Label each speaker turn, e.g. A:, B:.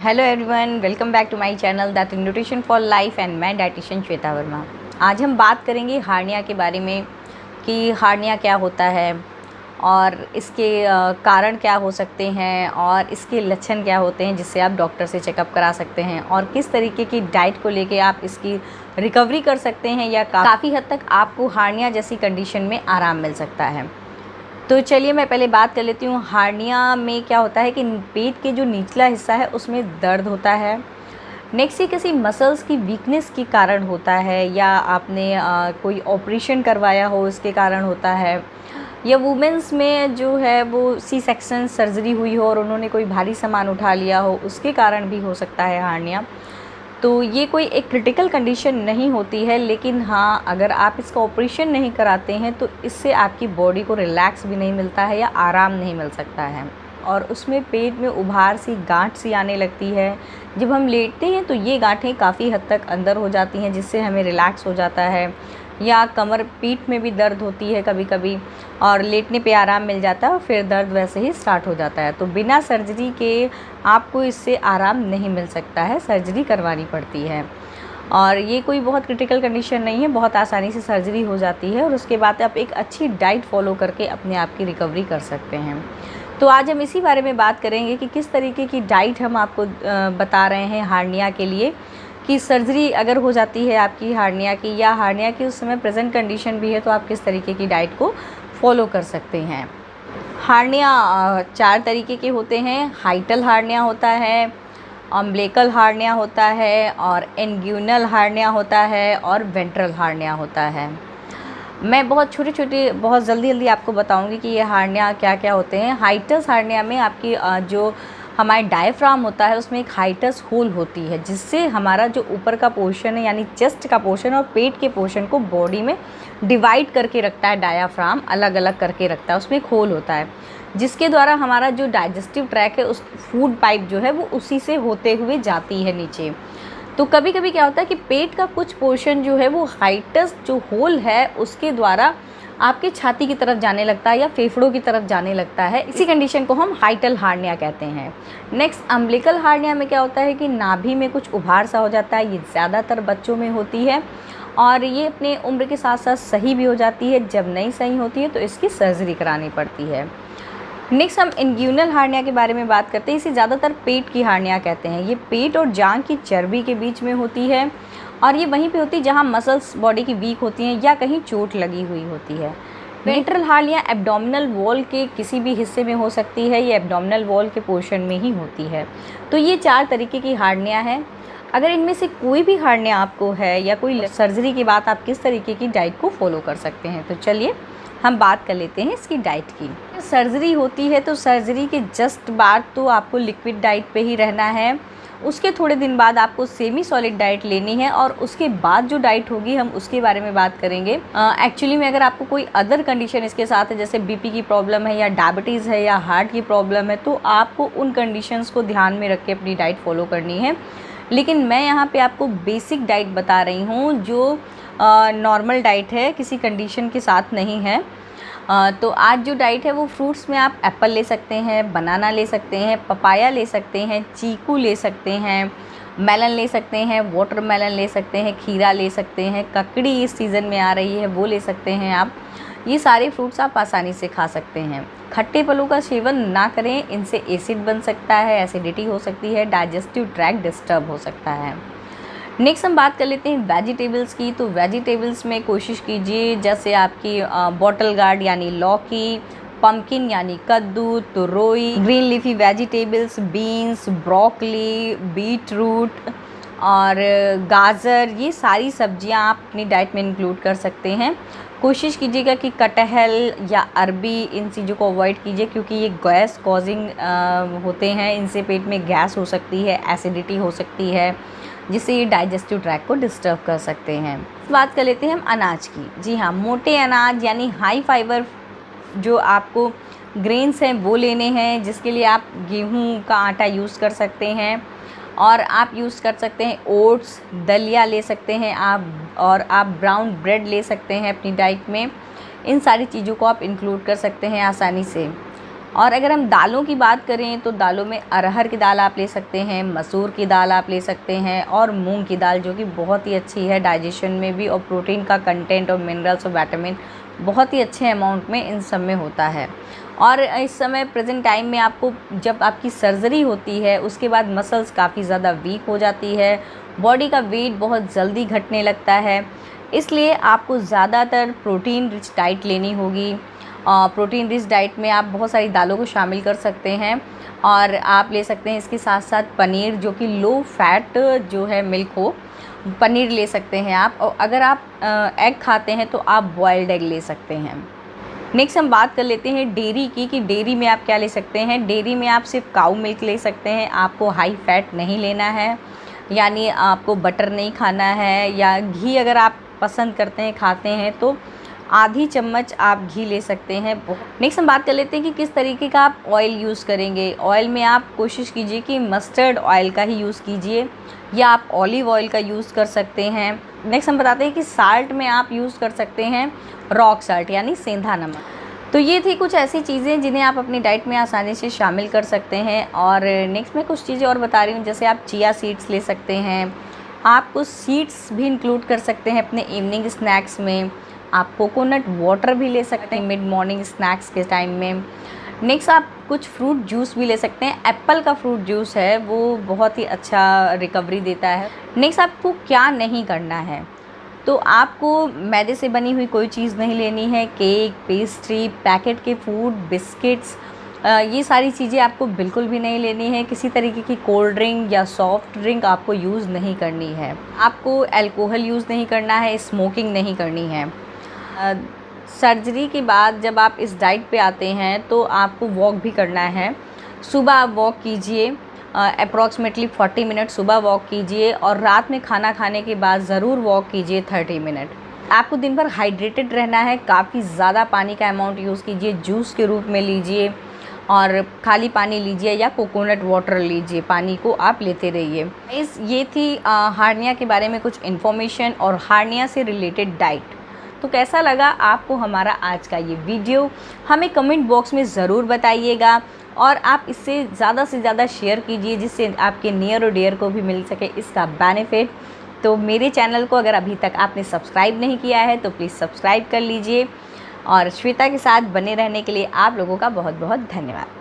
A: Hello everyone, welcome back to my channel that nutrition for life and मैं dietitian Shweta Verma. आज हम बात करेंगे हार्निया के बारे में कि हार्निया क्या होता है और इसके कारण क्या हो सकते हैं और इसके लक्षण क्या होते हैं जिससे आप डॉक्टर से चेकअप करा सकते हैं और किस तरीके की डाइट को लेके आप इसकी रिकवरी कर सकते हैं या काफ़ी हद तक आपको हार्निया जैसी कंडीशन में आराम मिल सकता है। तो चलिए मैं पहले बात कर लेती हूँ। हार्निया में क्या होता है कि पेट के जो निचला हिस्सा है उसमें दर्द होता है। नेक्स्ट ये किसी मसल्स की वीकनेस के कारण होता है या आपने कोई ऑपरेशन करवाया हो इसके कारण होता है, या वुमेंस में जो है वो सी सेक्शन सर्जरी हुई हो और उन्होंने कोई भारी सामान उठा लिया हो उसके कारण भी हो सकता है हार्निया। तो ये कोई एक क्रिटिकल कंडीशन नहीं होती है, लेकिन हाँ अगर आप इसका ऑपरेशन नहीं कराते हैं तो इससे आपकी बॉडी को रिलैक्स भी नहीं मिलता है या आराम नहीं मिल सकता है और उसमें पेट में उभार सी गांठ सी आने लगती है। जब हम लेटते हैं तो ये गांठें काफ़ी हद तक अंदर हो जाती हैं जिससे हमें रिलैक्स हो जाता है, या कमर पीठ में भी दर्द होती है कभी कभी और लेटने पे आराम मिल जाता है और फिर दर्द वैसे ही स्टार्ट हो जाता है। तो बिना सर्जरी के आपको इससे आराम नहीं मिल सकता है, सर्जरी करवानी पड़ती है। और ये कोई बहुत क्रिटिकल कंडीशन नहीं है, बहुत आसानी से सर्जरी हो जाती है और उसके बाद आप एक अच्छी डाइट फॉलो करके अपने आप की रिकवरी कर सकते हैं। तो आज हम इसी बारे में बात करेंगे कि किस तरीके की डाइट हम आपको बता रहे हैं हार्निया के लिए, कि सर्जरी अगर हो जाती है आपकी हार्निया की या हार्निया की उस समय प्रेजेंट कंडीशन भी है तो आप किस तरीके की डाइट को फॉलो कर सकते हैं। हार्निया 4 तरीके के होते हैं। हाइटल हार्निया होता है, अम्बिलिकल हार्निया होता है और इंग्यूनल हार्निया होता है और वेंट्रल हार्निया होता है। मैं बहुत जल्दी आपको बताऊंगी कि ये हार्निया क्या क्या होते हैं। हाइटस हार्निया में आपकी जो हमारे डायफ्राम होता है उसमें एक हाइटस होल होती है जिससे हमारा जो ऊपर का पोर्शन है यानी चेस्ट का पोर्शन और पेट के पोर्शन को बॉडी में डिवाइड करके रखता है। डायफ्राम अलग अलग करके रखता है, उसमें एक होल होता है जिसके द्वारा हमारा जो डाइजेस्टिव ट्रैक है उस फूड पाइप जो है वो उसी से होते हुए जाती है नीचे। तो कभी कभी क्या होता है कि पेट का कुछ पोर्शन जो है वो हाइटस जो होल है उसके द्वारा आपकी छाती की तरफ जाने लगता है या फेफड़ों की तरफ जाने लगता है। इसी कंडीशन को हम हाइटल हार्निया कहते हैं। नेक्स्ट अम्बिलिकल हार्निया में क्या होता है कि नाभि में कुछ उभार सा हो जाता है। ये ज़्यादातर बच्चों में होती है और ये अपने उम्र के साथ साथ सही भी हो जाती है। जब नहीं सही होती है तो इसकी सर्जरी करानी पड़ती है। नेक्स्ट हम इंग्यूनल हार्निया के बारे में बात करते हैं। इसे ज़्यादातर पेट की हार्निया कहते हैं। ये पेट और जांघ की चर्बी के बीच में होती है और ये वहीं पे होती है जहाँ मसल्स बॉडी की वीक होती हैं या कहीं चोट लगी हुई होती है। वेंट्रल हार्निया एब्डोमिनल वॉल के किसी भी हिस्से में हो सकती है, ये एब्डोमिनल वॉल के पोर्शन में ही होती है। तो ये 4 तरीके की हार्निया है। अगर इनमें से कोई भी हार्निया आपको है या कोई सर्जरी के बाद आप किस तरीके की डाइट को फॉलो कर सकते हैं, तो चलिए हम बात कर लेते हैं इसकी डाइट की। सर्जरी होती है तो सर्जरी के जस्ट बाद तो आपको लिक्विड डाइट पे ही रहना है। उसके थोड़े दिन बाद आपको सेमी सॉलिड डाइट लेनी है और उसके बाद जो डाइट होगी हम उसके बारे में बात करेंगे। एक्चुअली में अगर आपको कोई अदर कंडीशन इसके साथ है, जैसे बीपी की प्रॉब्लम है या डायबिटीज़ है या हार्ट की प्रॉब्लम है, तो आपको उन कंडीशंस को ध्यान में रख के अपनी डाइट फॉलो करनी है। लेकिन मैं यहाँ पे आपको बेसिक डाइट बता रही हूँ जो नॉर्मल डाइट है, किसी कंडीशन के साथ नहीं है। तो आज जो डाइट है वो फ्रूट्स में आप एप्पल ले सकते हैं, बनाना ले सकते हैं, पपाया ले सकते हैं, चीकू ले सकते हैं, मेलन ले सकते हैं, वाटरमेलन ले सकते हैं, खीरा ले सकते हैं, ककड़ी इस सीज़न में आ रही है वो ले सकते हैं आप। ये सारे फ्रूट्स आप आसानी से खा सकते हैं। खट्टे फलों का सेवन ना करें, इनसे एसिड बन सकता है, एसिडिटी हो सकती है, डाइजेस्टिव ट्रैक्ट डिस्टर्ब हो सकता है। नेक्स्ट हम बात कर लेते हैं वेजिटेबल्स की। तो वेजिटेबल्स में कोशिश कीजिए जैसे आपकी बॉटल गार्ड यानी लौकी, पम्पकिन यानी कद्दू, तुरई, green leafy vegetables, beans, broccoli, beetroot और गाजर, ये सारी सब्जियां आप अपनी डाइट में इंक्लूड कर सकते हैं। कोशिश कीजिएगा कि कटहल या अरबी इन चीज़ों को अवॉइड कीजिए क्योंकि ये गैस कॉजिंग होते हैं। इनसे पेट में गैस हो सकती है, एसिडिटी हो सकती है जिससे ये डाइजेस्टिव ट्रैक को डिस्टर्ब कर सकते हैं। बात कर लेते हैं हम अनाज की। जी हाँ, मोटे अनाज यानी हाई फाइबर जो आपको ग्रेन्स हैं वो लेने हैं, जिसके लिए आप गेहूं का आटा यूज़ कर सकते हैं और आप यूज़ कर सकते हैं ओट्स, दलिया ले सकते हैं आप, और आप ब्राउन ब्रेड ले सकते हैं अपनी डाइट में। इन सारी चीज़ों को आप इंक्लूड कर सकते हैं आसानी से। और अगर हम दालों की बात करें तो दालों में अरहर की दाल आप ले सकते हैं, मसूर की दाल आप ले सकते हैं और मूंग की दाल, जो कि बहुत ही अच्छी है डाइजेशन में भी, और प्रोटीन का कंटेंट और मिनरल्स और विटामिन बहुत ही अच्छे अमाउंट में इन सब में होता है। और इस समय प्रेजेंट टाइम में आपको, जब आपकी सर्जरी होती है उसके बाद मसल्स काफ़ी ज़्यादा वीक हो जाती है, बॉडी का वेट बहुत जल्दी घटने लगता है, इसलिए आपको ज़्यादातर प्रोटीन रिच डाइट लेनी होगी। प्रोटीन रिच डाइट में आप बहुत सारी दालों को शामिल कर सकते हैं और आप ले सकते हैं इसके साथ साथ पनीर, जो कि लो फैट जो है मिल्क हो, पनीर ले सकते हैं आप। और अगर आप एग खाते हैं तो आप बॉयल्ड एग ले सकते हैं। नेक्स्ट हम बात कर लेते हैं डेयरी की, कि डेयरी में आप क्या ले सकते हैं। डेयरी में आप सिर्फ काऊ मिल्क ले सकते हैं, आपको हाई फैट नहीं लेना है, यानी आपको बटर नहीं खाना है, या घी अगर आप पसंद करते हैं, खाते हैं, तो आधी चम्मच आप घी ले सकते हैं। नेक्स्ट हम बात कर लेते हैं कि किस तरीके का आप ऑयल यूज़ करेंगे। ऑयल में आप कोशिश कीजिए कि मस्टर्ड ऑयल का ही यूज़ कीजिए, या आप ऑलिव ऑयल का यूज़ कर सकते हैं। नेक्स्ट हम बताते हैं कि साल्ट में आप यूज़ कर सकते हैं रॉक साल्ट, यानी सेंधा नमक। तो ये थी कुछ ऐसी चीज़ें जिन्हें आप अपनी डाइट में आसानी से शामिल कर सकते हैं। और नेक्स्ट मैं कुछ चीज़ें और बता रही हूँ, जैसे आप चिया सीड्स ले सकते हैं, आप कुछ सीड्स भी इंक्लूड कर सकते हैं अपने इवनिंग स्नैक्स में, आप कोकोनट वाटर भी ले सकते हैं मिड मॉर्निंग स्नैक्स के टाइम में। नेक्स्ट आप कुछ फ्रूट जूस भी ले सकते हैं, एप्पल का फ्रूट जूस है वो बहुत ही अच्छा रिकवरी देता है। नेक्स्ट आपको क्या नहीं करना है, तो आपको मैदे से बनी हुई कोई चीज़ नहीं लेनी है, केक, पेस्ट्री, पैकेट के फूड, बिस्किट्स, ये सारी चीज़ें आपको बिल्कुल भी नहीं लेनी है। किसी तरीके की कोल्ड ड्रिंक या सॉफ्ट ड्रिंक आपको यूज़ नहीं करनी है। आपको अल्कोहल यूज़ नहीं करना है, स्मोकिंग नहीं करनी है। सर्जरी के बाद जब आप इस डाइट पे आते हैं तो आपको वॉक भी करना है। सुबह आप वॉक कीजिए, अप्रॉक्सीमेटली 40 मिनट सुबह वॉक कीजिए, और रात में खाना खाने के बाद ज़रूर वॉक कीजिए 30 मिनट। आपको दिन भर हाइड्रेटेड रहना है, काफ़ी ज़्यादा पानी का अमाउंट यूज़ कीजिए, जूस के रूप में लीजिए और खाली पानी लीजिए या कोकोनट वाटर लीजिए, पानी को आप लेते रहिए। ये थी हार्निया के बारे में कुछ इन्फॉर्मेशन और हार्निया से रिलेटेड डाइट। तो कैसा लगा आपको हमारा आज का ये वीडियो, हमें कमेंट बॉक्स में ज़रूर बताइएगा, और आप इससे ज़्यादा से ज़्यादा शेयर कीजिए जिससे आपके नियर और डियर को भी मिल सके इसका बेनिफिट। तो मेरे चैनल को अगर अभी तक आपने सब्सक्राइब नहीं किया है तो प्लीज़ सब्सक्राइब कर लीजिए, और श्वेता के साथ बने रहने के लिए आप लोगों का बहुत बहुत धन्यवाद।